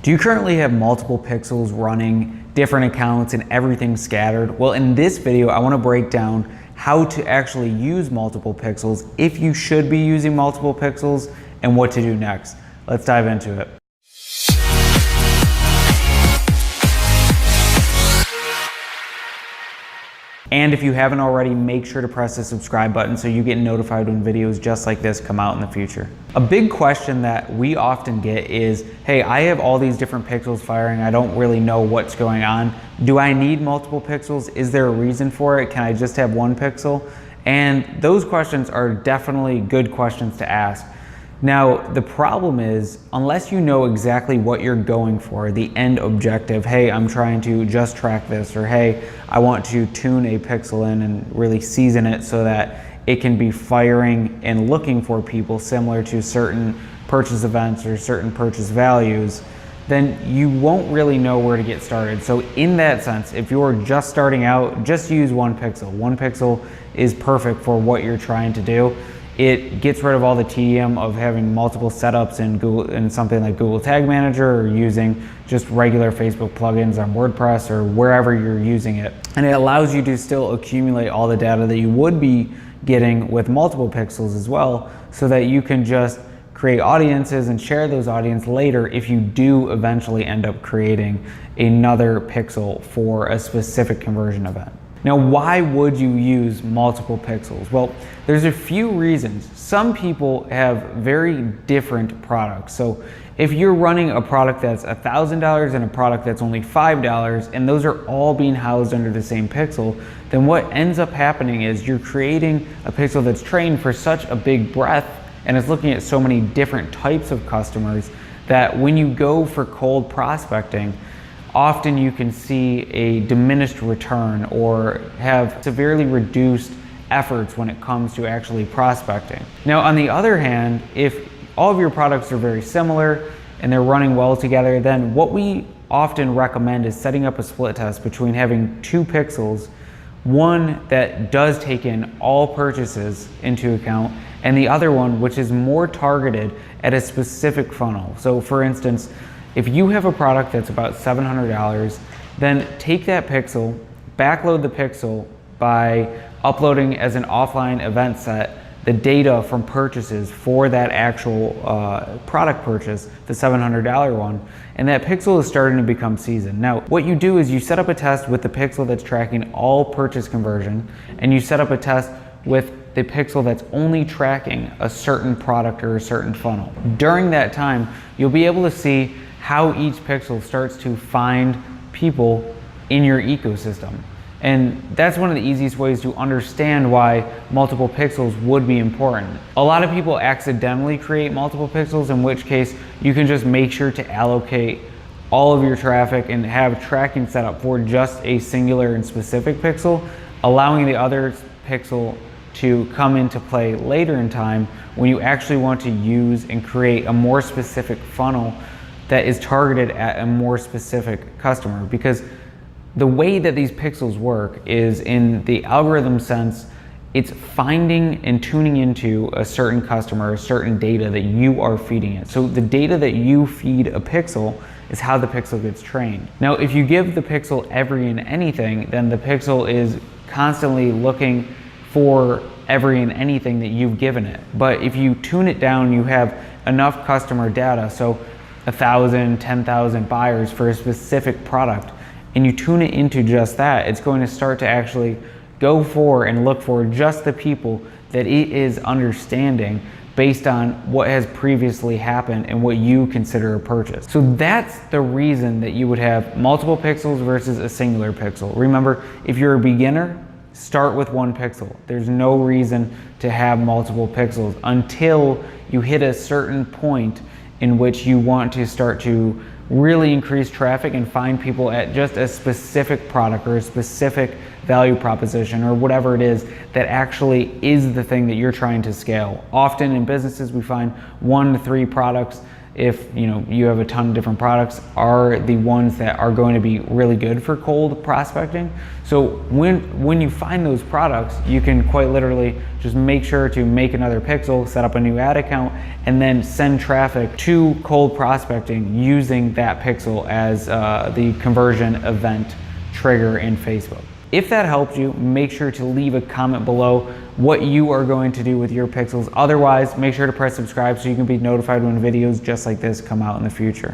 Do you currently have multiple pixels running, different accounts, and everything scattered? Well, in this video, I want to break down how to actually use multiple pixels, if you should be using multiple pixels, and what to do next. Let's dive into it. And if you haven't already, make sure to press the subscribe button so you get notified when videos just like this come out in the future. A big question that we often get is, hey, I have all these different pixels firing. I don't really know what's going on. Do I need multiple pixels? Is there a reason for it? Can I just have one pixel? And those questions are definitely good questions to ask. Now, the problem is, unless you know exactly what you're going for, the end objective, hey, I'm trying to just track this, or hey, I want to tune a pixel in and really season it so that it can be firing and looking for people similar to certain purchase events or certain purchase values, then you won't really know where to get started. So in that sense, if you're just starting out, just use one pixel. One pixel is perfect for what you're trying to do. It gets rid of all the tedium of having multiple setups in Google, in something like Google Tag Manager, or using just regular Facebook plugins on WordPress or wherever you're using it. And it allows you to still accumulate all the data that you would be getting with multiple pixels as well, so that you can just create audiences and share those audiences later if you do eventually end up creating another pixel for a specific conversion event. Now, why would you use multiple pixels? Well, there's a few reasons. Some people have very different products. So if you're running a product that's $1,000 and a product that's only $5, and those are all being housed under the same pixel, then what ends up happening is you're creating a pixel that's trained for such a big breadth, and it's looking at so many different types of customers, that when you go for cold prospecting, often you can see a diminished return or have severely reduced efforts when it comes to actually prospecting. Now, on the other hand, if all of your products are very similar and they're running well together, then what we often recommend is setting up a split test between having two pixels, one that does take in all purchases into account, and the other one which is more targeted at a specific funnel. So for instance, if you have a product that's about $700, then take that pixel, backload the pixel by uploading as an offline event set the data from purchases for that actual product purchase, the $700 one, and that pixel is starting to become seasoned. Now, what you do is you set up a test with the pixel that's tracking all purchase conversion, and you set up a test with the pixel that's only tracking a certain product or a certain funnel. During that time, you'll be able to see how each pixel starts to find people in your ecosystem. And that's one of the easiest ways to understand why multiple pixels would be important. A lot of people accidentally create multiple pixels, in which case you can just make sure to allocate all of your traffic and have tracking set up for just a singular and specific pixel, allowing the other pixel to come into play later in time when you actually want to use and create a more specific funnel that is targeted at a more specific customer. Because the way that these pixels work is, in the algorithm sense, it's finding and tuning into a certain customer, a certain data that you are feeding it. So the data that you feed a pixel is how the pixel gets trained. Now, if you give the pixel every and anything, then the pixel is constantly looking for every and anything that you've given it. But if you tune it down, you have enough customer data, so 1,000, 10,000 buyers for a specific product, and you tune it into just that, it's going to start to actually go for and look for just the people that it is understanding based on what has previously happened and what you consider a purchase. So that's the reason that you would have multiple pixels versus a singular pixel. Remember, if you're a beginner, start with one pixel. There's no reason to have multiple pixels until you hit a certain point in which you want to start to really increase traffic and find people at just a specific product or a specific value proposition or whatever it is that actually is the thing that you're trying to scale. Often in businesses, we find 1 to 3 products if you have a ton of different products, are the ones that are going to be really good for cold prospecting. So when you find those products, you can quite literally just make sure to make another pixel, set up a new ad account, and then send traffic to cold prospecting using that pixel as the conversion event trigger in Facebook. If that helped you, make sure to leave a comment below what you are going to do with your pixels. Otherwise, make sure to press subscribe so you can be notified when videos just like this come out in the future.